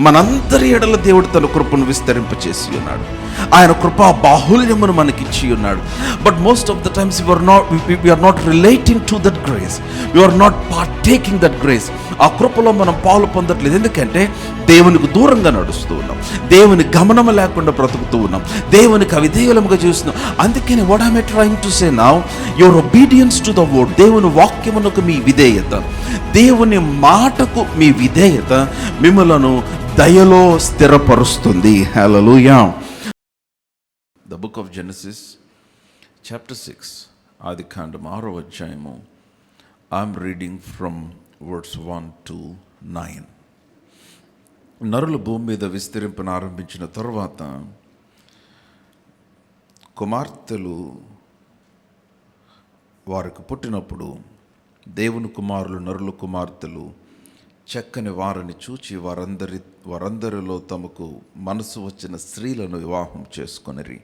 మనందరి ఎడల దేవుడు తన కృపను విస్తరింపచేసి ఉన్నాడు. ఆయన కృపా బాహుల్యమును మనకిచ్చి ఉన్నాడు. But most of the times we are not relating to that grace. We are not partaking that grace. ఆ కృపలో మనం పాలు పొందట్లేదు. ఎందుకంటే దేవునికి దూరంగా నడుస్తూ ఉన్నాం, దేవుని గమనం లేకుండా బ్రతుకుతూ ఉన్నాం, దేవునికి అవిధేయులముగా జీవిస్తున్నాం. అందుకని what am I trying to say now? Your obedience to the word, దేవుని వాక్యమునకు మీ విధేయత, దేవుని మాటకు మీ విధేయత మిమ్మలను దయలో స్థిరపరుస్తుంది. హల్లెలూయా. The book of Genesis chapter 6, ఆదికాండం 6వ అధ్యాయము. I'm reading from verse 1 to 9. నరులు భూమి మీద విస్తరింపను ఆరంభించిన తరువాత కుమార్తెలు వారికి పుట్టినప్పుడు దేవుని కుమారులు నరుల కుమార్తెలు చక్కని వారిని చూచి వారందరిలో తమకు మనసు వచ్చిన స్త్రీలను వివాహం చేసుకొనిరి.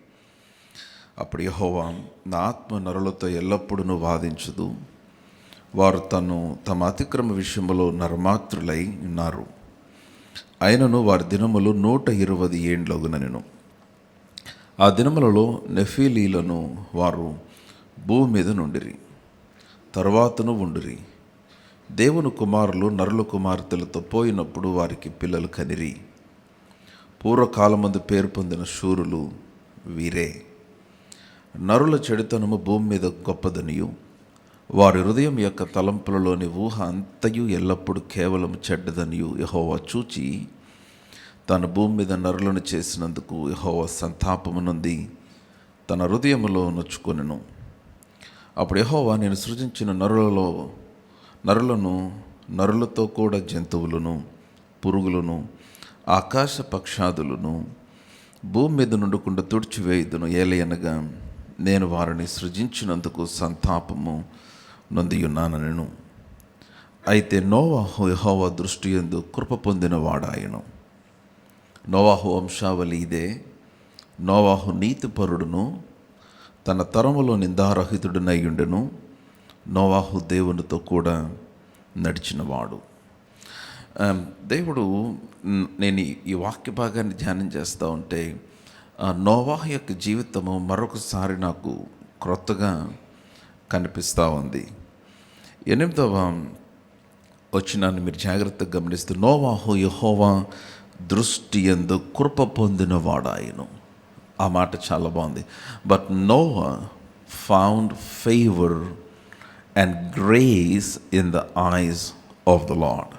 అప్పుడు యెహోవా, నా ఆత్మ నరులతో ఎల్లప్పుడూ వాదించదు, వారు తమ అతిక్రమ విషయములో నరమాత్రులై ఉన్నారు. అయినను వారి దినములు 120 ఏండ్లగునెను. ఆ దినములలో నెఫీలీలను వారు భూమి మీద నుండిరి, తరువాతను ఉండిరి. దేవుని కుమారులు నరుల కుమార్తెలతో పోయినప్పుడు వారికి పిల్లలు కనిరి. పూర్వకాలమందు పేరు పొందిన శూరులు వీరే. నరుల చెడుతనము భూమి మీద గొప్పదనియు, వారి హృదయం యొక్క తలంపులలోని ఊహ అంతయు ఎల్లప్పుడూ కేవలం చెడ్డదనియు యెహోవా చూచి తన భూమి మీద నరులను చేసినందుకు యెహోవా సంతాపమునంది తన హృదయములో నొచ్చుకొనెను. అప్పుడు యెహోవా, నేను సృజించిన నరులను నరులతో కూడా జంతువులను, పురుగులను, ఆకాశ పక్షాదులను భూమి మీద నుండకుండా తుడిచివేయుదును. ఏలయనగా నేను వారిని సృజించినందుకు సంతాపము నొందియున్నానెను. అయితే నోవాహు యెహోవా దృష్టి యందు కృప పొందిన వాడాయను. నోవాహు వంశావళి ఇదే. నోవాహు నీతిపరుడును, తన తరములో నిందారహితుడునయ్యుండెను. నోవాహు దేవునితో కూడా నడిచినవాడు. దేవుడు, నేను ఈ వాక్య భాగాన్ని ధ్యానం చేస్తూ ఉంటే నోవాహు యొక్క జీవితము మరొకసారి నాకు క్రొత్తగా కనిపిస్తూ ఉంది. 8వ వచనాన్ని మీరు జాగ్రత్తగా గమనిస్తే, నోవాహు యెహోవా దృష్టి యందు కృప పొందిన వాడాయను. ఆ మాట చాలా బాగుంది. But Noah found favour and grace in the eyes of the Lord.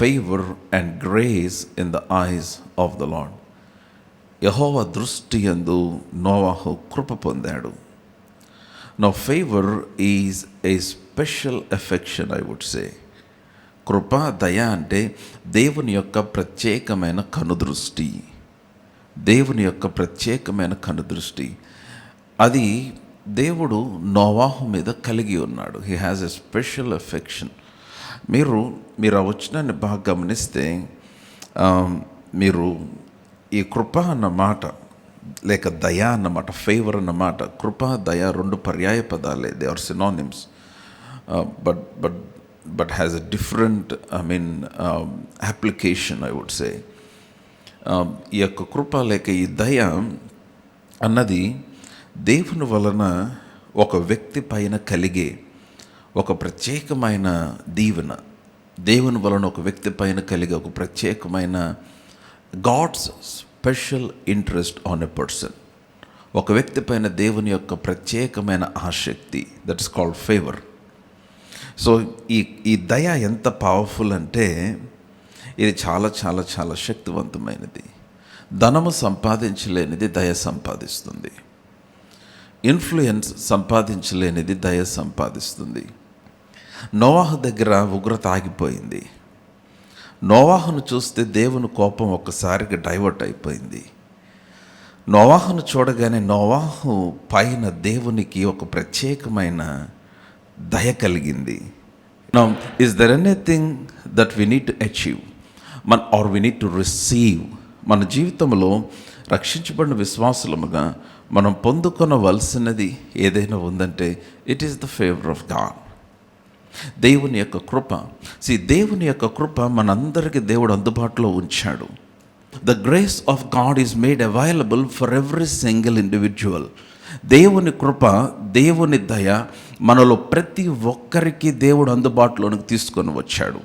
Favour and grace in the eyes of the Lord. యెహోవా దృష్టి యందు నోవాహు కృప పొందాడు. Now favor is a special affection, I would say. కృప, దయ అంటే దేవుని యొక్క ప్రత్యేకమైన కనుదృష్టి. దేవుని యొక్క ప్రత్యేకమైన కనుదృష్టి అది దేవుడు నోవాహు మీద కలిగి ఉన్నాడు. He has a special affection. మీరు ఆ వచనాన్ని బాగా గమనిస్తే మీరు ఈ కృప అన్న మాట లేక దయ అన్నమాట, ఫేవర్ అన్నమాట, కృప, దయ 2 పర్యాయ పదాలే. They are synonyms, but has a different application, I would say. ఈ యొక్క కృప లేక ఈ దయ అన్నది దేవుని వలన ఒక వ్యక్తి పైన కలిగే ఒక ప్రత్యేకమైన దీవెన. దేవుని వలన ఒక వ్యక్తి పైన కలిగే ఒక ప్రత్యేకమైన God's special interest on a person. ఒక వ్యక్తి పైన దేవుని యొక్క ప్రత్యేకమైన ఆసక్తి, that is called favour. So ఈ దయ ఎంత పవర్ఫుల్ అంటే ఇది చాలా చాలా చాలా శక్తివంతమైనది. ధనము సంపాదించలేనిది దయ సంపాదిస్తుంది. ఇన్ఫ్లుయెన్స్ సంపాదించలేనిది దయ సంపాదిస్తుంది. నోవాహు దగ్గర ఉగ్రత ఆగిపోయింది. నోవాహును చూస్తే దేవుని కోపం ఒక్కసారిగా డైవర్ట్ అయిపోయింది. నోవాహును చూడగానే నోవాహు పైన దేవునికి ఒక ప్రత్యేకమైన దయ కలిగింది. Now is there anything that we need to achieve or we need to receive? మన జీవితంలో రక్షించబడిన విశ్వాసులముగా మనం పొందుకొనవలసినది ఏదైనా ఉందంటే it is the favour of God. దేవుని యొక్క కృప. దేవుని యొక్క కృప మనందరికీ దేవుడు అందుబాటులో ఉంచాడు. The grace of God is made available for every single individual. దేవుని కృప, దేవుని దయ మనలో ప్రతి ఒక్కరికి దేవుడు అందుబాటులోనికి తీసుకొని వచ్చాడు.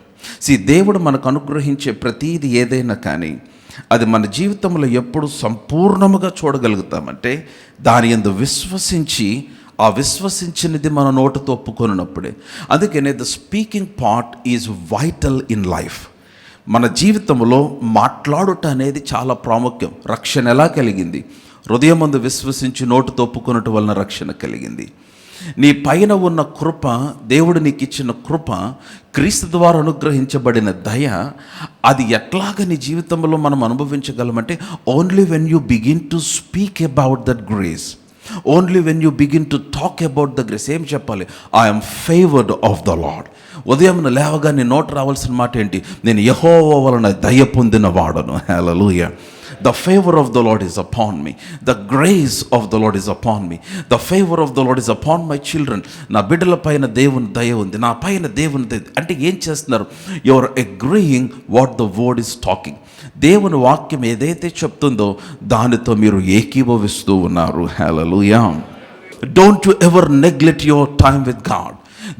దేవుడు మనకు అనుగ్రహించే ప్రతీది ఏదైనా కానీ అది మన జీవితంలో ఎప్పుడు సంపూర్ణముగా చూడగలుగుతామంటే దాని యందు విశ్వసించి, ఆ విశ్వసించినది మన నోటితో ఒప్పుకొనినప్పుడే. అందుకనే the speaking part is vital in life. మన జీవితంలో మాట్లాడుట అనేది చాలా ప్రాముఖ్యం. రక్షణ ఎలా కలిగింది? హృదయమందు విశ్వసించి నోటితో ఒప్పుకొనుట వలన రక్షణ కలిగింది. నీ పైన ఉన్న కృప, దేవుడు నీకు ఇచ్చిన కృప, క్రీస్తు ద్వారా అనుగ్రహించబడిన దయ, అది ఎట్లాగా నీ జీవితంలో మనం అనుభవించగలమంటే only when you begin to speak about that grace, only when you begin to talk about the grace. ఏం చెప్పాలి? I'm favoured of the Lord. ఉదయం లేవగా నీ నోట రావాల్సిన మాట ఏంటి? నేను యెహోవా వలన దయ పొందిన వాడను. హల్లెలూయా. The favor of the Lord is upon me. The grace of the Lord is upon me. The favor of the Lord is upon my children. నా బిడ్డల పైన దేవుని దయ ఉంది, నా పైన దేవుని దయ. అంటే ఏం చేస్తున్నారు? You are agreeing what the word is talking. దేవుని వాక్యం ఏదైతే చెప్తుందో దానితో మీరు ఏకీభవిస్తూ ఉన్నారు. Hallelujah. Don't you ever neglect your time with God.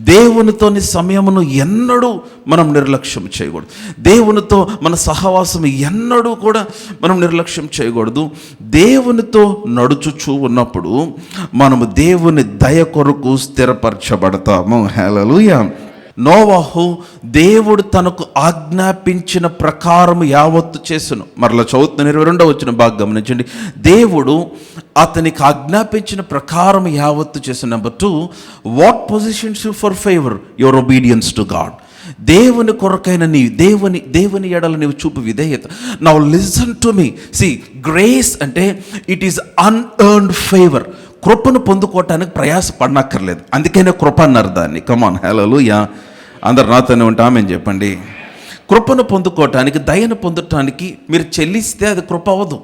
దేవునితోని సమయమును ఎన్నడూ మనం నిర్లక్ష్యం చేయకూడదు. దేవునితో మన సహవాసం ఎన్నడూ కూడా మనం నిర్లక్ష్యం చేయకూడదు. దేవునితో నడుచుచూ ఉన్నప్పుడు మనము దేవుని దయ కొరకు స్థిరపరచబడతాము. హల్లెలూయా. నోవాహు దేవుడు తనకు ఆజ్ఞాపించిన ప్రకారం యావత్తు చేసును. మరలా చదువుతున్న 22వ వచనం బాగా గమనించండి. దేవుడు అతనికి ఆజ్ఞాపించిన ప్రకారం యావత్తు చేసిన. Number 2, what positions you for favour? Your obedience to God. దేవుని కొరకైన నీ దేవుని ఎడల నీవు చూపు విధేయత. Now listen to me. Grace అంటే ఇట్ ఈస్ అన్ఎర్న్డ్ ఫేవర్. కృపను పొందుకోవటానికి ప్రయాస పడనక్కర్లేదు, అందుకనే కృప అన్నారు దాన్ని. కమాన్, హల్లెలూయా. అందరు నాతోనే ఉంటామని చెప్పండి. కృపను పొందుకోవటానికి, దయను పొందటానికి మీరు చెల్లిస్తే అది కృప అవ్వదు.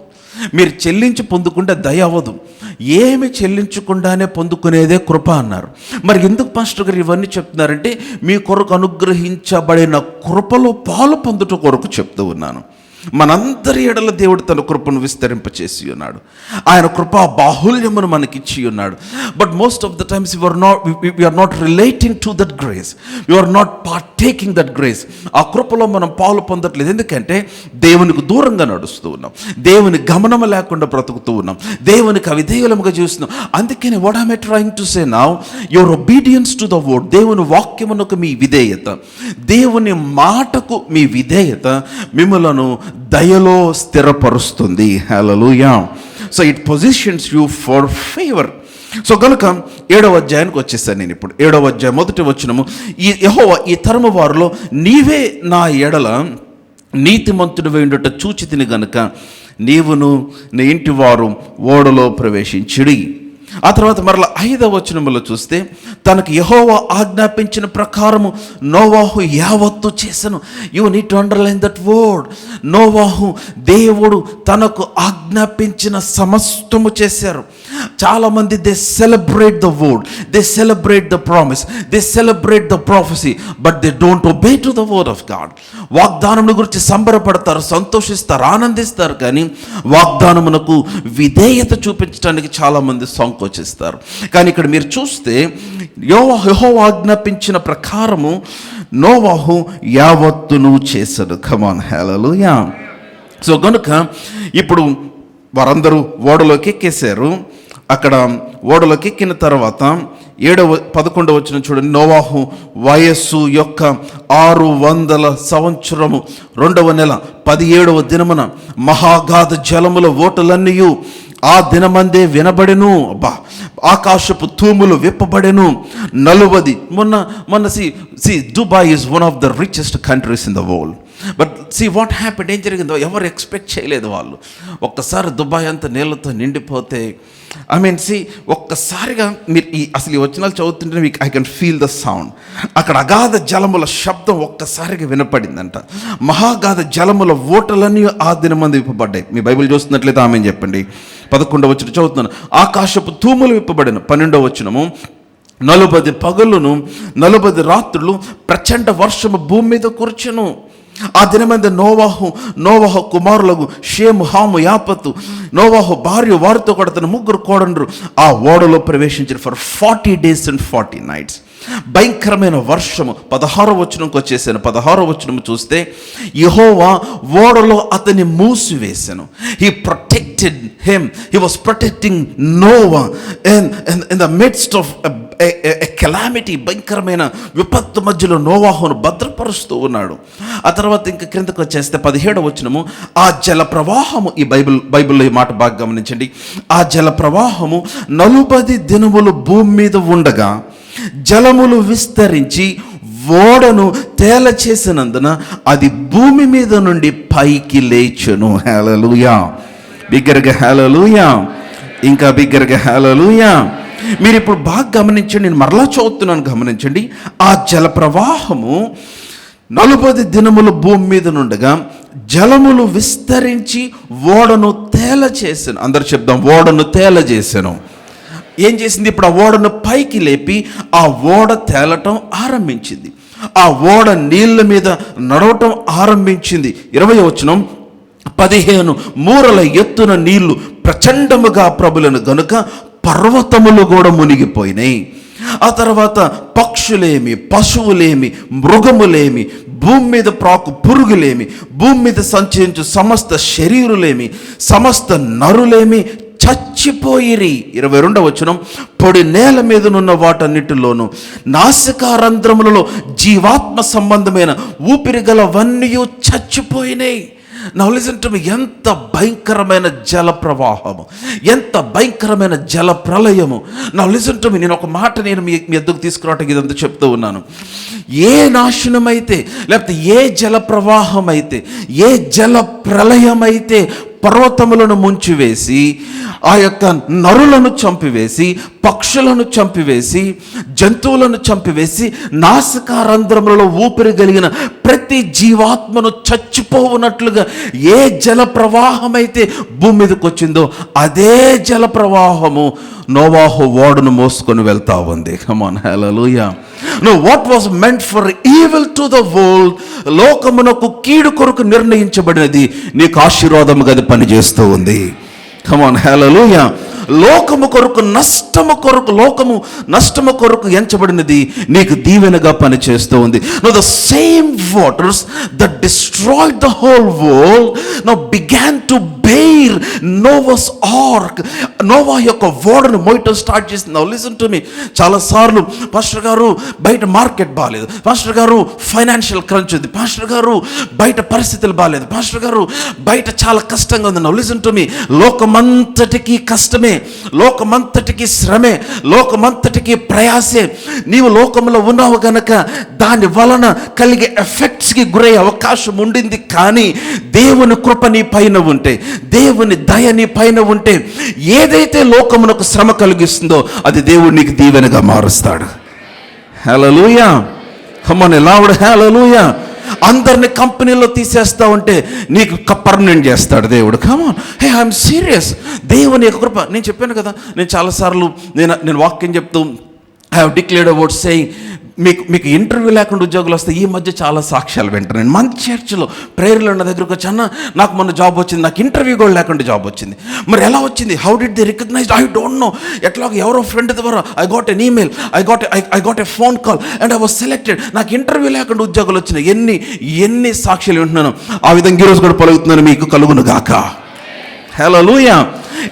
మీరు చెల్లించి పొందుకుంటే దయ అవ్వదు. ఏమి చెల్లించకుండానే పొందుకునేదే కృప అన్నారు. మరి ఎందుకు పాస్టర్ గారు ఇవన్నీ చెప్తున్నారంటే మీ కొరకు అనుగ్రహించబడిన కృపలో పాలు పొందుట కొరకు చెప్తూ ఉన్నాను. మనందరి ఎడల దేవుడు తన కృపను విస్తరింపచేసి ఉన్నాడు. ఆయన కృపా బాహుల్యమును మనకిచ్చి ఉన్నాడు. But most of the times we are not relating to that grace. We are not partaking that grace. ఆ కృపలో మనం పాలు పొందట్లేదు. ఎందుకంటే దేవునికి దూరంగా నడుస్తూ ఉన్నాం, దేవుని గమనము లేకుండా బ్రతుకుతూ ఉన్నాం, దేవునికి అవిధేయులముగా జీవిస్తున్నాం. అందుకని what am I trying to say now? Your obedience to the word. దేవుని వాక్యమునకు మీ విధేయత, దేవుని మాటకు మీ విధేయత మిమ్మలను దయలో స్థిరపరుస్తుంది. Hallelujah. So it positions you for favour. So కనుక 7వ అధ్యాయానికి వచ్చేసాను నేను ఇప్పుడు. 7వ అధ్యాయం 1వ వచనము. యెహోవా ఈ తరము వారిలో నీవే నా ఎడల నీతిమంతుడివై ఉండుట చూచితిని గనుక నీవును నీ ఇంటి వారు ఓడలో ప్రవేశించిడి. ఆ తర్వాత మరలా 5వ వచనములో చూస్తే తనకు యెహోవా ఆజ్ఞాపించిన ప్రకారము నోవాహు యావత్తు చేసెను. You need to underline that word. నోవాహు దేవుడు తనకు ఆజ్ఞాపించిన సమస్తము చేశారు. చాలామంది they celebrate the word, they celebrate the promise, they celebrate the prophecy, but they don't obey to the word of God. వాగ్దానముల గురించి సంబరపడతారు, సంతోషిస్తారు, ఆనందిస్తారు, కానీ వాగ్దానమునకు విధేయత చూపించడానికి చాలామంది సంకోచిస్తారు. కానీ ఇక్కడ మీరు చూస్తే యెహోవా ఆజ్ఞాపించిన ప్రకారము నోవాహు యావత్తును చేశాడు. కమాన్, హల్లెలూయా. సో గనుక ఇప్పుడు వారందరూ ఓడలోకి ఎక్కేశారు. అక్కడ ఓడలోకి ఎక్కిన తర్వాత 11వ వచనం చూడండి. నోవాహు వయస్సు యొక్క 600 సంవత్సరము 2వ నెల 17వ దినమున మహాగాధ జలముల ఓటలన్నీ ఆ దినమందే వినబడెను. అబ్బా, ఆకాశపు తూములు విప్పబడెను. 40 మొన్న Dubai is one of the richest countries in the world. But what happened? ఏం జరిగిందో ఎవరు ఎక్స్పెక్ట్ చేయలేదు వాళ్ళు. ఒక్కసారి దుబాయ్ అంతా నీళ్ళతో నిండిపోతే ఒక్కసారిగా మీరు అసలు ఈ వచనాలు చదువుతుంటే I can feel the sound. అక్కడ అగాధ జలముల శబ్దం ఒక్కసారిగా వినపడిందంట. మహాగాధ జలముల ఓటలన్నీ ఆ దినమందు విప్పబడ్డాయి. మీ బైబిల్ చూస్తున్నట్లయితే ఆమెను చెప్పండి. 11వ వచనం చదువుతున్నాను. ఆకాశపు తూములు విప్పబడిన. 12వ వచనము. 40 పగలును 40 రాత్రులు ప్రచండ వర్షము భూమి మీద కూర్చును. ఆ దినమందు నోవాహు కుమారులకు షేము, హాము, యాపతు, నోవాహు భార్య వారితో కూడా తన 3 కోడళ్ళు ఆ ఓడలో ప్రవేశించారు ఫర్ 40 days and 40 nights. భయంకరమైన వర్షము. 16వ వచనంకి వచ్చేసాను. 16వ వచనం చూస్తే, యెహోవా ఓడలో అతన్ని మూసివేశాను. He protected him. He was protecting Noah in the midst of a calamity. భయంకరమైన విపత్తు మధ్యలో నోవాహును భద్రపరుస్తూ ఉన్నాడు. ఆ తర్వాత ఇంకా క్రిందకు వచ్చేస్తే 17వ వచనము, ఆ జల ప్రవాహము, ఈ బైబిల్లో ఈ మాట బాగా గమనించండి. ఆ జల ప్రవాహము 40 దినములు భూమి మీద ఉండగా జలములు విస్తరించి ఓడను తేల చేసినందున అది భూమి మీద నుండి పైకి లేచెను. హల్లెలూయా. బిగ్గరగా హల్లెలూయా. ఇంకా బిగ్గరగా హల్లెలూయా. మీరు ఇప్పుడు బాగా గమనించండి, నేను మరలా చదువుతున్నాను, గమనించండి. ఆ జల ప్రవాహము 40 దినములు భూమి మీద నుండగా జలములు విస్తరించి ఓడను తేల చేశాను. అందరు చెప్దాం, ఓడను తేల చేశాను. ఏం చేసింది? ఇప్పుడు ఆ ఓడను పైకి లేపి ఆ ఓడ తేలటం ఆరంభించింది. ఆ ఓడ నీళ్ళ మీద నడవటం ఆరంభించింది. 20వ వచనం, 15 మూరల ఎత్తున నీళ్లు ప్రచండముగా ప్రబలను గనుక పర్వతములు కూడా మునిగిపోయినాయి. ఆ తర్వాత పక్షులేమి, పశువులేమి, మృగములేమి, భూమి మీద ప్రాకు పురుగులేమి, భూమి మీద సంచరించు సమస్త శరీరులేమి, సమస్త నరులేమి చచ్చిపోయిరి. 22వ వచనం, పొడి నేల మీదనున్న వాటన్నిటిలోనూ నాసికారంధ్రములలో జీవాత్మ సంబంధమైన ఊపిరిగలవన్నీ చచ్చిపోయినాయి. నౌ లిసన్ టు మీ. ఎంత భయంకరమైన జల ప్రవాహము, ఎంత భయంకరమైన జల ప్రళయము. నౌ లిసన్ టు మీ. నేను ఒక మాట మీ ఎద్దుకు తీసుకురావటానికి ఇదంతా చెప్తూ ఉన్నాను. ఏ నాశనం అయితే, లేకపోతే ఏ జల ప్రవాహం అయితే, ఏ జల ప్రళయం అయితే పర్వతములను ముంచివేసి, ఆ యొక్క నరులను చంపివేసి, పక్షులను చంపివేసి, జంతువులను చంపివేసి, నాసికారంధ్రములలో ఊపిరి కలిగిన ప్రతి జీవాత్మను చచ్చిపోవునట్లుగా ఏ జల ప్రవాహం అయితే భూమి మీదకి వచ్చిందో అదే జల ప్రవాహము నోవాహు ఓడను మోసుకొని వెళ్తా ఉంది. Come on, hallelujah. No, what was meant for evil to the world, లోకమునకు కీడు కొరకు నిర్ణయించబడినది నీకు ఆశీర్వాదముగా అది పనిచేస్తూ ఉంది. Come on, hallelujah. లోకము కొరకు లోకము నష్టము కొరకు ఎంచబడినది నీకు దీవెనగా పనిచేస్తూ ఉంది. No, the same waters that destroyed the whole world now began to bear Noah's ark. Noah యొక్క ఓడను మోయటం స్టార్ట్ చేసింది. Now listen to me. చాలాసార్లు పాస్టర్ గారు బయట మార్కెట్ బాగాలేదు, పాస్టర్ గారు ఫైనాన్షియల్ క్రంచ్ ఉంది, పాస్టర్ గారు బయట పరిస్థితులు బాగాలేదు, పాస్టర్ గారు బయట చాలా కష్టంగా ఉంది. నౌ లిసన్ టు మీ. లోకమంతటికి కష్టమే, లోకమంతటికి శ్రమే, లోకమంతటికి ప్రయాసే. నీవు లోకంలో ఉన్నావు గనక దాని వలన కలిగే ఎఫెక్ట్స్కి గురయ్యే అవకాశం ఉండింది. కానీ దేవుని కృప నీ పైన ఉంటే, దేవుని దయ నీ పైన ఉంటే, ఏదైతే లోకమునకు శ్రమ కలిగిస్తుందో అది దేవుడు నీకు దీవెనగా మారుస్తాడు. హల్లెలూయా. కమ్ ఆన్, లౌడ్ హల్లెలూయా. అందరిని కంపెనీలో తీసేస్తా ఉంటే నీకు పర్మనెంట్ చేస్తాడు దేవుడు. కమాన్, హే, ఐఎమ్ సీరియస్. దేవుని యొక్క కృప. నేను చెప్పాను కదా, నేను చాలాసార్లు నేను వాక్యం చెప్తూ I have declared about saying, మీకు ఇంటర్వ్యూ లేకుండా ఉద్యోగులు వస్తే ఈ మధ్య చాలా సాక్ష్యాలు వింటాను. మన చర్చిలో ప్రేయర్లు ఉన్న దగ్గరకు వచ్చి, అన్న నాకు మొన్న జాబ్ వచ్చింది, నాకు ఇంటర్వ్యూ కూడా లేకుండా జాబ్ వచ్చింది. మరి ఎలా వచ్చింది? How did they recognise? I don't know. ఎట్లాగో ఎవరో ఫ్రెండ్ ద్వారా I got an email, I got a phone call and I was selected. నాకు ఇంటర్వ్యూ లేకుండా ఉద్యోగాలు వచ్చినాయి. ఎన్ని సాక్ష్యాలు వింటున్నాను. ఆ విధంగా ఈరోజు కూడా పలుకుతున్నాను, మీకు కలుగును గాక. హల్లెలూయా.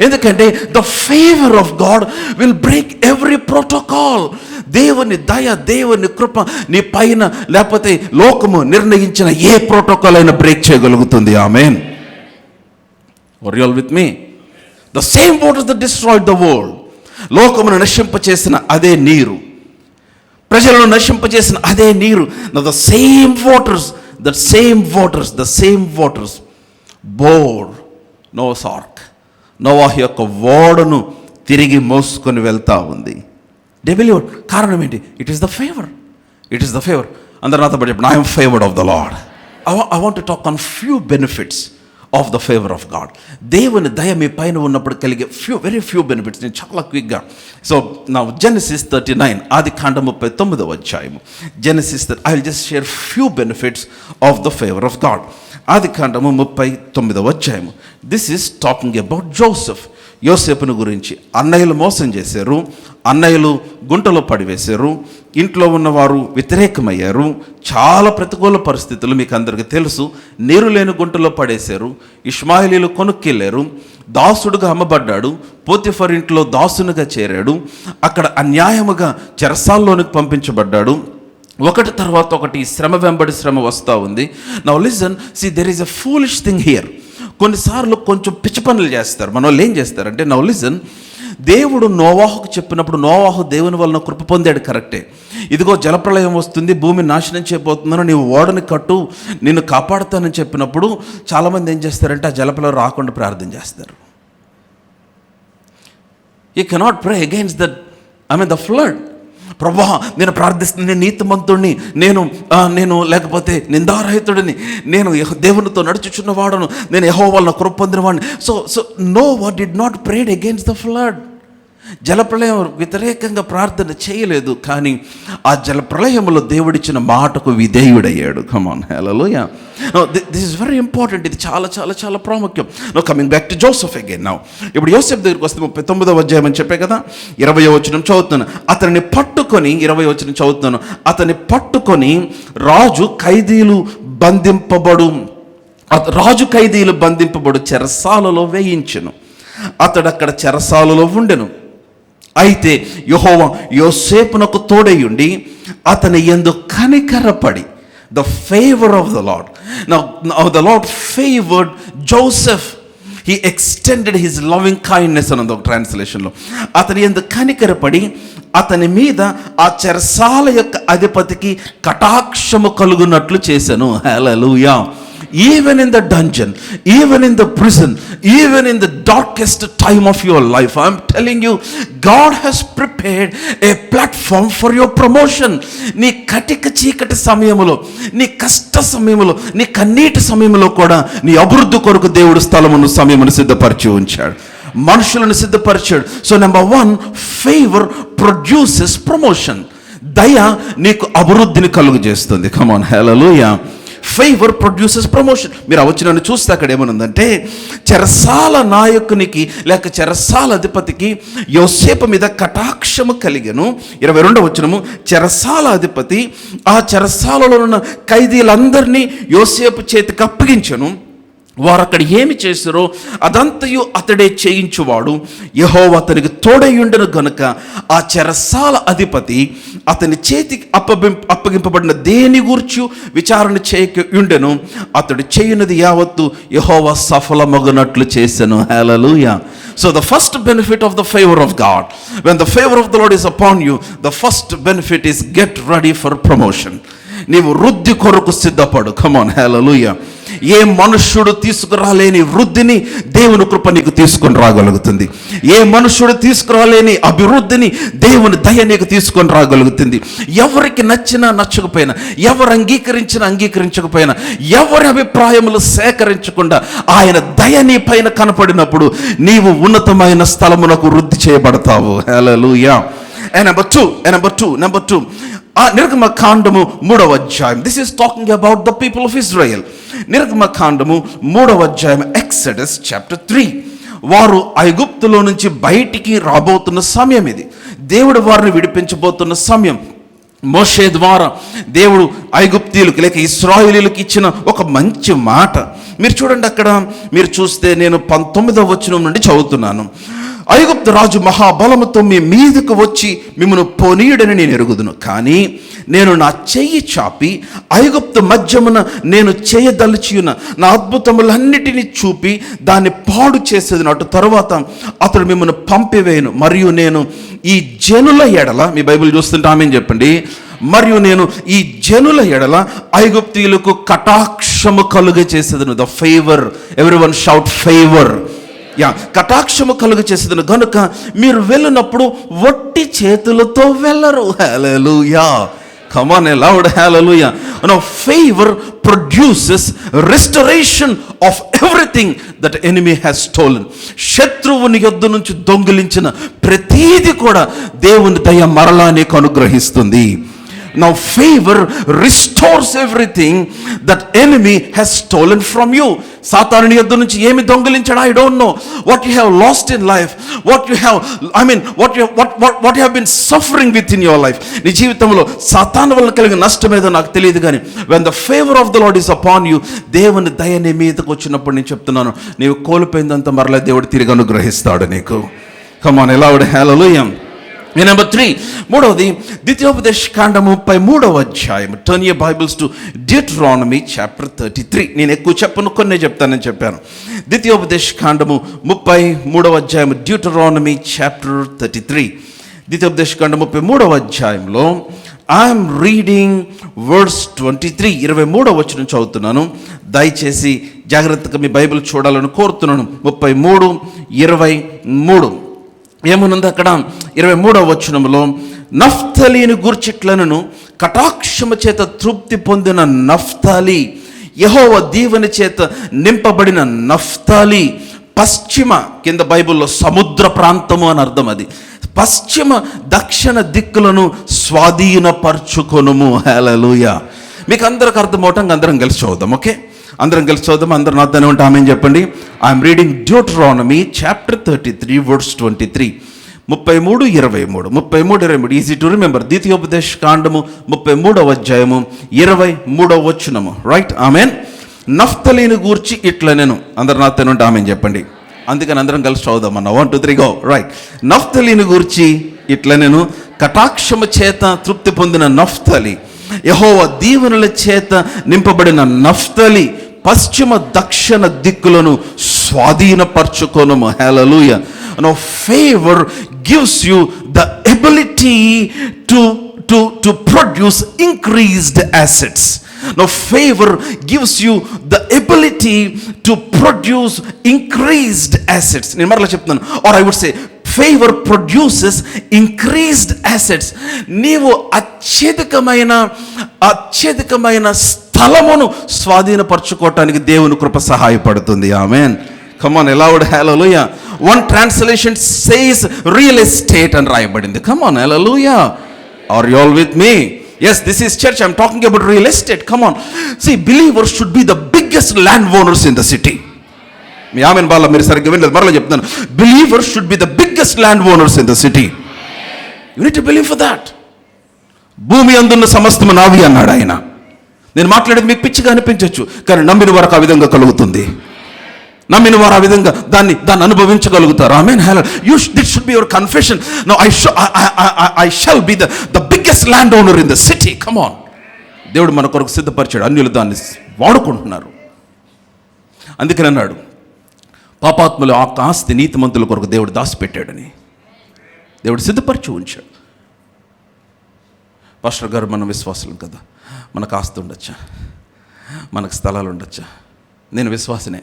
ఎందుకంటే the favour of God will break every protocol. దేవుని దయ, దేవుని కృప నీ పైన, లేకపోతే లోకము నిర్ణయించిన ఏ ప్రోటోకాల్ అయినా బ్రేక్ చేయగలుగుతుంది. Amen. Are you all with me? The same waters that destroyed the world. లోకమును నశింపచేసిన అదే నీరు, ప్రజలను నశింపచేసిన అదే నీరు. The same waters bore Noah's ark. నోవాహు యొక్క ఓడను తిరిగి మోసుకొని వెళ్తా ఉంది. డెబిలివర్డ్. కారణం ఏంటి? It is the favour. అందరు నాతో చెప్పండి, I'm favoured of the lord. I want to talk on few benefits of the favour of God. దేవుని దయ మీ పైన ఉన్నప్పుడు కలిగే వెరీ ఫ్యూ బెనిఫిట్స్ నేను చాలా క్విక్గా. సో నా జెనసిస్ 39, ఆది కాండం 39వ అధ్యాయము. Genesis, I will just share few benefits of the favour of God. ఆది కాండము 39వ అధ్యాయము. This is talking about Joseph. యోసేపును గురించి. అన్నయ్యలు మోసం చేశారు, అన్నయ్యలు గుంటలో పడివేశారు, ఇంట్లో ఉన్నవారు వ్యతిరేకమయ్యారు, చాలా ప్రతికూల పరిస్థితులు మీకు అందరికీ తెలుసు. నీరు లేని గుంటలో పడేశారు, ఇష్మాయిలీలు కొనుక్కెళ్ళారు, దాసుడుగా అమ్మబడ్డాడు, పోతిఫర్ ఇంట్లో దాసునిగా చేరాడు, అక్కడ అన్యాయముగా చెరసాల్లోనికి పంపించబడ్డాడు. ఒకటి తర్వాత ఒకటి శ్రమ వెంబడి శ్రమ వస్తూ ఉంది. Now listen, see there is a foolish thing here. కొన్నిసార్లు కొంచెం పిచ్చి పనులు చేస్తారు. మన వాళ్ళు ఏం చేస్తారంటే, నౌ లిసన్, దేవుడు నోవాహుకు చెప్పినప్పుడు నోవాహు దేవుని వలన కృప పొందాడు, కరెక్టే. ఇదిగో జలప్రళయం వస్తుంది, భూమి నాశనం చేయబోతుందని, నీవు ఓడని కట్టు, నిన్ను కాపాడుతానని చెప్పినప్పుడు చాలామంది ఏం చేస్తారంటే ఆ జలప్రళయం రాకుండా ప్రార్థన చేస్తారు. You cannot pray against the flood. ప్రభా, నేను ప్రార్థిస్తున్నాను, నేను నీతిమంతుడిని, నేను లేకపోతే నిందారహితుడిని, నేను దేవునితో నడుచుచున్నవాడను, నేను యెహోవా వలన కృప పొందినవాడిని. So Noah did not prayed against the flood. జలప్రళయం వ్యతిరేకంగా ప్రార్థన చేయలేదు, కానీ ఆ జలప్రళయంలో దేవుడిచ్చిన మాటకు విధేయుడయ్యాడు. Come on, hallelujah. This is very important. ఇది చాలా చాలా చాలా ప్రాముఖ్యం. No coming back to Joseph again. Now ఇప్పుడు యోసెఫ్ దగ్గరికి వస్తే 39వ అధ్యాయం అని చెప్పే కదా, 20వ వచనం చదువుతున్నాను. అతన్ని పట్టుకొని, 20వ వచనం చదువుతున్నాను, అతన్ని పట్టుకొని రాజు ఖైదీలు బంధింపబడు చెరసాలలో వేయించెను. అతడు అక్కడ చెరసాలలో ఉండెను. అయితే యెహోవా యోసేపునకు తోడయుండి అతని యందు కనికరపడి, the favour of the Lord. Now the Lord favoured Joseph. He extended his loving kindness అన్నది ఒక ట్రాన్స్లేషన్లో. అతని యందు కనికరపడి అతని మీద ఆ చెరసాల యొక్క అధిపతికి కటాక్షము కలుగునట్లు చేశాను. హల్లెలూయా. Even in the dungeon, even in the prison, even in the darkest time of your life, I'm telling you, God has prepared a platform for your promotion. నీ కటిక చీకటి సమయములో, నీ కష్ట సమయములో, నీ కన్నీటి సమయంలో కూడా నీ అభివృద్ధి కొరకు దేవుడు స్థలమును సమయమును సిద్ధపరిచి ఉంచాడు, మనుషులను సిద్ధపరిచాడు. So number 1, favour produces promotion. దయ నీకు అభివృద్ధిని కలుగు చేస్తుంది. Come on, hallelujah. Favour produces promotion. మీరు ఆ వచ్చిన చూస్తే అక్కడ ఏమనుందంటే, చెరసాల నాయకునికి లేక చెరసాల అధిపతికి యోసేపు మీద కటాక్షము కలిగెను. 22వ వచనము, చెరసాల అధిపతి ఆ చెరసాలలో ఉన్న ఖైదీలందరినీ యోసేపు చేతికి అప్పగించెను. వారు అక్కడ ఏమి చేశారో అదంతయు అతడే చేయించువాడు. యెహోవా అతనికి తోడయుండెను గనుక ఆ చెరసాల అధిపతి అతని చేతికి అప్పగింపబడిన దేని గూర్చి విచారణ చేయకుండెను. అతడు చేయునది యావత్తు యెహోవా సఫలమగునట్లు చేసెను. హల్లెలూయా. So the first benefit of the favor of God, when the favor of the Lord is upon you, the first benefit is get ready for promotion. నీవు వృద్ధి కొరకు సిద్ధపడు. కమ్ ఆన్, హల్లెలూయా. ఏ మనుష్యుడు తీసుకురాలేని వృద్ధిని దేవుని కృప నీకు తీసుకొని రాగలుగుతుంది. ఏ మనుష్యుడు తీసుకురాలేని అభివృద్ధిని దేవుని దయ నీకు తీసుకొని రాగలుగుతుంది. ఎవరికి నచ్చినా నచ్చకపోయినా, ఎవరు అంగీకరించినా అంగీకరించకపోయినా, ఎవరి అభిప్రాయములు సేకరించకుండా ఆయన దయ నీ పైన కనపడినప్పుడు నీవు ఉన్నతమైన స్థలమునకు వృద్ధి చేయబడతావు. హల్లెలూయా. నెంబర్ 2 నిర్గమకాండము 3వ అధ్యాయం. This is talking about the people of Israel. నిర్గమకాండము 3వ అధ్యాయం, ఎక్సడస్ చాప్టర్ 3. వారు ఐగుప్తులో నుంచి బయటికి రాబోతున్న సమయం ఇది. దేవుడు వారిని విడిపించబోతున్న సమయం. మోషే ద్వారా దేవుడు ఐగుప్తీయులకు లేక ఇశ్రాయేలీయులకు ఇచ్చిన ఒక మంచి మాట. మీరు చూడండి, అక్కడ మీరు చూస్తే నేను 19వ వచనం నుండి చదువుతున్నాను. ఐగుప్తు రాజు మహాబలముతో మీ మీదకు వచ్చి మిమ్మను పోనీయుడని నేను ఎరుగుదును. కానీ నేను నా చెయ్యి చాపి ఐగుప్తు మధ్యమున నేను చేయదలిచియున్న నా అద్భుతములన్నిటినీ చూపి దాన్ని పాడు చేసేది. అటు తరువాత అతడు మిమ్మల్ని పంపివేయను. మరియు నేను ఈ జనుల ఎడల, మీ బైబిల్ చూస్తుంటే ఆమేన్ చెప్పండి, మరియు నేను ఈ జనుల ఎడల ఐగుప్తీయులకు కటాక్షము కలుగ చేసేదను. The favour, everyone shout favour. కటాక్షము కలుగ చేసేదను గనుక మీరు వెళ్ళినప్పుడు వట్టి చేతులతో వెళ్ళరు. హల్లెలూయా. Come on, a loud hallelujah. Now, favor produces restoration of everything that enemy has stolen. శత్రువుని యొద్ద నుంచి దొంగిలించిన ప్రతీది కూడా దేవుని దయ మరలా నీకు అనుగ్రహిస్తుంది. Now favor restores everything that enemy has stolen from you. సాతానుని యొద్ద నుంచి ఏమి దొంగిలించాడు? I don't know. What you have lost in life, what you have been suffering with in your life. నీ జీవితంలో సాతాను వల్ల కలిగిన నష్టం ఏదో నాకు తెలియదు కానీ when the favor of the Lord is upon you, దేవుని దయ నీ మీదకు వచ్చినప్పుడు నేను చెప్తున్నాను, నీవు కోల్పోయిందంతా మరలా దేవుడు తిరిగి అనుగ్రహిస్తాడు నీకు. Come on, loud hallelujah. Number 3, మూడవది ద్వితీయోపదేశ కాండము 33వ అధ్యాయం. Turn your Bibles to Deuteronomy chapter 33. నేను ఎక్కువ చెప్పను, కొన్నే చెప్తానని చెప్పాను. ద్వితీయోపదేశ కాండము 33వ అధ్యాయం, డ్యూటరానమీ చాప్టర్ 33. ద్వితీయోపదేశ కాండము 33వ అధ్యాయంలో ఐఎమ్ రీడింగ్ వర్స్ 23, 23వ వచనం చదువుతున్నాను. దయచేసి జాగ్రత్తగా మీ బైబిల్ చూడాలని కోరుతున్నాను. 33, 23 ఏముంది అక్కడ? 23వ వచనంలో, నఫ్తాలీని గూర్చిట్లనను కటాక్షము చేత తృప్తి పొందిన నఫ్తాలి, యెహోవా దీవెన చేత నింపబడిన నఫ్తాలి, పశ్చిమ, కింద బైబిల్లో సముద్ర ప్రాంతము అని అర్థం, అది పశ్చిమ దక్షిణ దిక్కులను స్వాధీనపరచుకొనుము. హల్లెలూయా. మీకు అందరికి అర్థమవటంగా అందరం కలిసి చూద్దాం. ఓకే, అందరం కలిసి చూద్దాం. అందరం నాతోనే ఉంటే ఆమె చెప్పండి. I'm reading Deuteronomy chapter 33 verse 23. 33, 23 easy to remember. ద్వితీయోపదేశ కాండము 33వ అధ్యాయము 23వ వచనము. Right, amen. నఫ్తాలీని గూర్చి ఇట్లా నేను, అందరు నాతోనే ఉంటే ఆమె చెప్పండి. అందుకని అందరం కలిసి చదువుదాం అన్న. 1, 2, 3 గో. రైట్. నఫ్తాలీని గూర్చి ఇట్లా నేను కటాక్షము చేత తృప్తి పొందిన నఫ్తాలి, యెహోవా దీవెనల చేత నింపబడిన నఫ్తాలి, పశ్చిమ దక్షిణ దిక్కులను స్వాధీనపరచుకొనుము. హల్లెలూయా. Now favor gives you the ability to produce increased assets. Now favor gives you the ability to produce increased assets. నేను మరలా చెప్తున్నాను, or I would say favor produces increased assets. నీవు అత్యధికమైన స్థలమును స్వాధీనపరచుకోవటానికి దేవుని కృప సహాయపడుతుంది. ఆమేన్. Come on, loud hallelujah. One translation says real estate అని రాయబడింది. Come on, hallelujah. Are you all with me? Yes, this is church. I'm talking about real estate. Come on. See, believers should be the biggest landowners in the city. మీ amen బాల మీరు సరిగ్గా వినలేదు, మరలా చెప్తాను. Believers should be the biggest landowners in the city. You need to believe for that. భూమి అందున్న సమస్తము నావి అన్నాడు ఆయన. నేను మాట్లాడేది మీకు పిచ్చిగా అనిపించవచ్చు, కానీ నమ్మిన వారికి ఆ విధంగా కలుగుతుంది. నమ్మిన వారు ఆ విధంగా దాన్ని అనుభవించగలుగుతారు. ఆమేన్. హల్లెలూయా. This should be your confession. Now I shall be the biggest landowner in the city. Come on. దేవుడు మన కొరకు సిద్ధపరిచాడు, అన్యులు దాన్ని వాడుకుంటున్నారు. అందుకని అన్నాడు, పాపాత్ముల ఆస్తి నీతిమంతుల కొరకు దేవుడు దాచిపెట్టాడని. దేవుడు సిద్ధపరిచి ఉంచాడు. పాస్టర్ గారు, మనం విశ్వాసులం కదా, మనకు ఆస్తి ఉండొచ్చా, మనకు స్థలాలు ఉండొచ్చా? నేను విశ్వాసనే.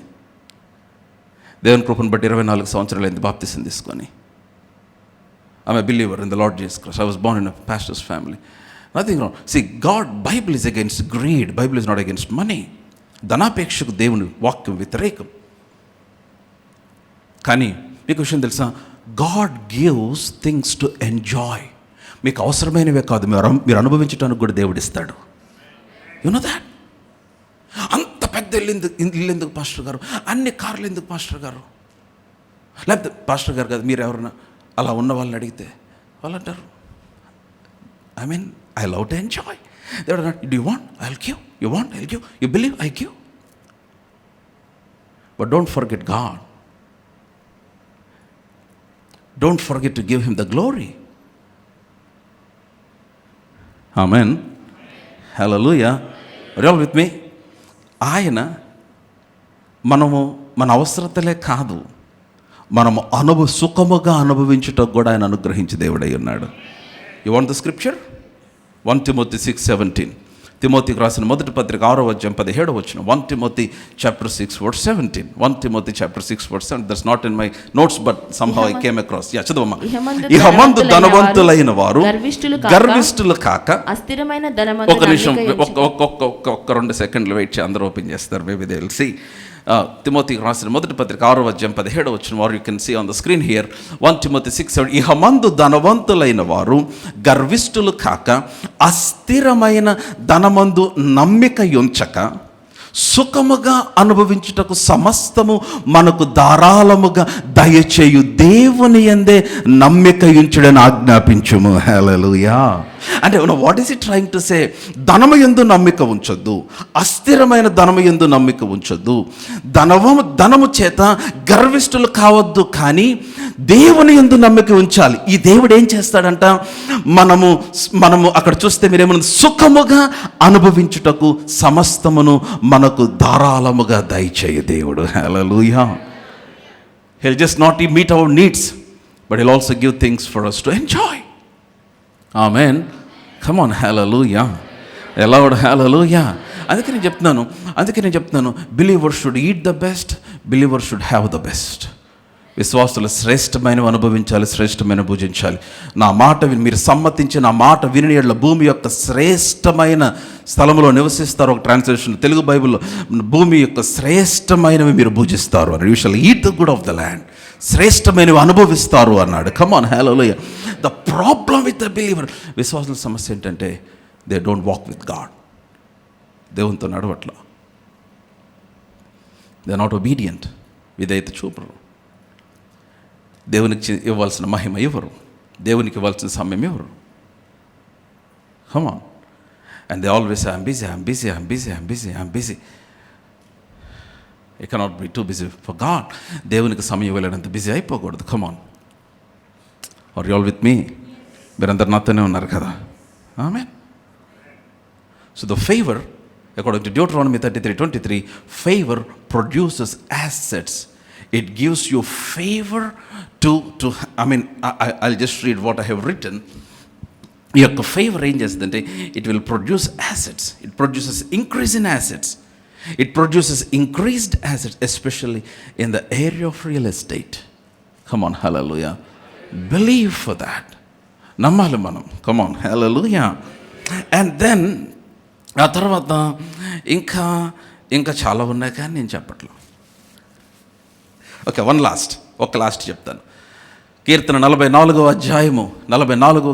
దేవుని కృపను బట్టి 24 సంవత్సరాలు అయింది బాప్తిసం తీసుకొని. I'm a believer in the Lord Jesus Christ. I was born in a pastor's family. Nothing wrong. See, Bible is against greed. Bible is not against money. ధనాపేక్షకు దేవుని వాక్యం వ్యతిరేకం. కానీ మీకు విషయం తెలుసా, God gives things to enjoy. మీకు అవసరమైనవే కాదు, మీరు అనుభవించడానికి కూడా దేవుడు ఇస్తాడు. You know that. అంత పెద్ద ఇల్లు ఎందుకు పాస్టర్ గారు, అన్ని కార్లు ఎందుకు పాస్టర్ గారు? లేకపోతే పాస్టర్ గారు కాదు, మీరు ఎవరన్నా అలా ఉన్న వాళ్ళని అడిగితే వాళ్ళు అంటారు, I mean I love to enjoy. దేవుడు అన్నాడు, do you want, I will give. You want, I will give. You believe, I give. But don't forget God. Don't forget to give him the glory. Amen. Hallelujah. Are you all with me? ఆయన మన అవసరతలే కాదు, మనము సుఖముగా అనుభవించుటకు కూడా ఆయన అనుగ్రహించి దేవుడై ఉన్నాడు. You want the scripture? 1 Timothy 6:17. తిమోతికి రాసిన మొదటి పత్రిక 6వ అధ్యాయం 17వ వచనం. 1 Timothy chapter 6 verse 17. 1 Timothy chapter 6 verse 17. That's not in my notes but somehow I came across. చదవమ్మా. ఇహమందు ధనవంతులైన వారు గర్విష్ఠులు కాక అస్థిరమైన ధనమందు. ఒక నిమిషం, ఒక్క 2 సెకండ్లు వెయిట్ చేయి, అందరూ ఓపెన్ చేస్తారు. Maybe they will see. తిమోతికి రాసిన మొదటి పత్రిక 6వ అధ్యాయం 17వ వచనం. వారు you can see on the screen here. 1 Timothy 6:7. ఇహమందు ధనవంతులైన వారు గర్విష్ఠులు కాక అస్థిరమైన ధనమందు నమ్మిక ఉంచక సుఖముగా అనుభవించుటకు సమస్తము మనకు ధారాళముగా దయచేయు దేవుని యందే నమ్మిక ఉంచుడని ఆజ్ఞాపించుము. హల్లెలూయా. అంటే what is it trying to say? ధనము యందు నమ్మిక ఉంచొద్దు, అస్థిరమైన ధనము యందు నమ్మిక ఉంచొద్దు, ధనము చేత గర్విష్ఠులు కావద్దు, కానీ దేవుని యందు నమ్మిక ఉంచాలి. ఈ దేవుడు ఏం చేస్తాడంట? మనము అక్కడ చూస్తే మీరేమన్నా సుఖముగా అనుభవించుటకు సమస్తమును మనకు ధారాళముగా దయచేయ దేవుడు. హల్లెలూయా. He'll just not meet our needs, but he'll also give things for us to enjoy. Amen. Come on, hallelujah. Lord, hallelujah. అందుకే నేను చెప్తున్నాను believer should eat the best, believer should have the best. విశ్వాసులు శ్రేష్టమైనవి అనుభవించాలి, శ్రేష్టమైన భుజించాలి. నా మాట మీరు సమ్మతించి నా మాట విని ఎడల భూమి యొక్క శ్రేష్టమైన స్థలంలో నివసిస్తారు. ఒక ట్రాన్స్లేషన్ తెలుగు బైబిల్లో భూమి యొక్క శ్రేష్టమైనవి మీరు భుజిస్తారు అని. You shall eat the good of the land. శ్రేష్టమైనవి అనుభవిస్తారు అన్నాడు. Come on, hallelujah. The problem with the believer, విశ్వాసుల సమస్య ఏంటంటే they don't walk with God. దేవునితో నడవట్ల. They are not obedient. విధేయత చూపరు. దేవునికి ఇవ్వాల్సిన మహిమ ఇవ్వరు, దేవునికి ఇవ్వాల్సిన సమయం ఇవ్వరు. Come on. And they always I'm busy, I'm busy, I'm busy, I'm busy, I'm busy. You cannot be too busy for God. దేవునికి సమయం ఇవ్వలేనంత బిజీ అయిపోకూడదు. Come on. Are you all with me? మీరందరు నాతోనే ఉన్నారు కదా. Amen. So the favour, according to Deuteronomy 33:23, favor produces assets. It gives you favor to I'll just read what I have written. ఈ యొక్క ఫేవర్ ఏం చేస్తుందంటే it will produce assets. It produces increase in assets. It produces increased assets, especially in the area of real estate. Come on, hallelujah. Believe for that. నమ్మాలి మనం. Come on, hallelujah. And then ఆ తర్వాత ఇంకా చాలా ఉన్నాయి కానీ నేను చెప్పట్లేదు. ఓకే, ఒక లాస్ట్ చెప్తాను. కీర్తన 44వ అధ్యాయము 44వ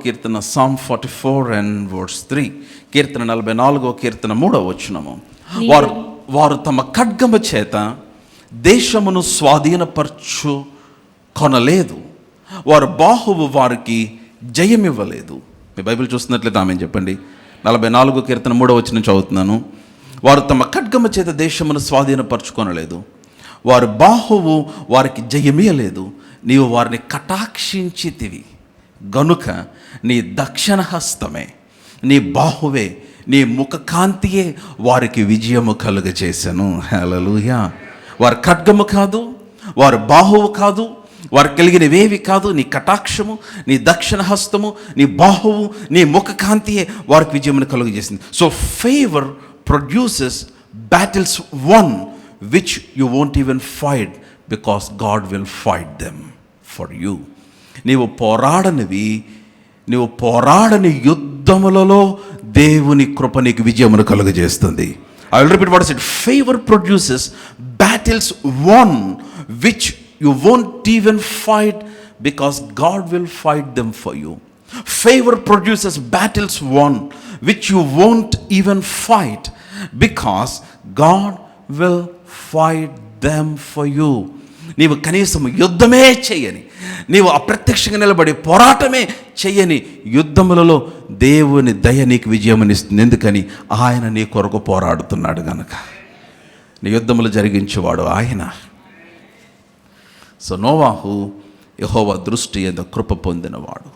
కీర్తన Psalm 44 and verse 3. కీర్తన 44వ కీర్తన 3వ వచనము. వారు తమ ఖడ్గము చేత దేశమును స్వాధీనపరచు కొనలేదు, వారు బాహువు వారికి జయమివ్వలేదు. మీ బైబిల్ చూస్తున్నట్లయితే ఆమె చెప్పండి. 44వ కీర్తన 3వ వచనం చదువుతున్నాను. వారు తమ ఖడ్గము చేత దేశమును స్వాధీనపరచుకొనలేదు, వారు బాహువు వారికి జయమియలేదు. నీవు వారిని కటాక్షించితివి గనుక నీ దక్షిణ హస్తమే, నీ బాహువే, నీ ముఖ కాంతియే వారికి విజయము కలుగజేసెను. హల్లెలూయా. వారి ఖడ్గము కాదు, వారి బాహువు కాదు, వారు కలిగినవేవి కాదు, నీ కటాక్షము, నీ దక్షిణ హస్తము, నీ బాహువు, నీ ముఖ కాంతియే వారికి విజయమును కలుగజేసింది. So favour produces battles won which you won't even fight because God will fight them for you. నీవు పోరాడని యుద్ధములలో దేవుని కృప నీకు విజయమును కలుగజేస్తుంది. I will repeat what I said. Favor produces battles won which you won't even fight because God will fight them for you. Favor produces battles won which you won't even fight because God will fight them for you. నీవు కనీసం యుద్ధమే చేయని, నీవు అప్రత్యక్షంగా నిలబడి పోరాటమే చేయని యుద్ధములలో దేవుని దయ నీకు విజయమునిస్తుంది. ఎందుకని? ఆయన నీ కొరకు పోరాడుతున్నాడు గనక. నీ యుద్ధములు జరిగించేవాడు ఆయన. సో నోవాహు యెహోవా దృష్టి యందు కృప పొందినవాడు.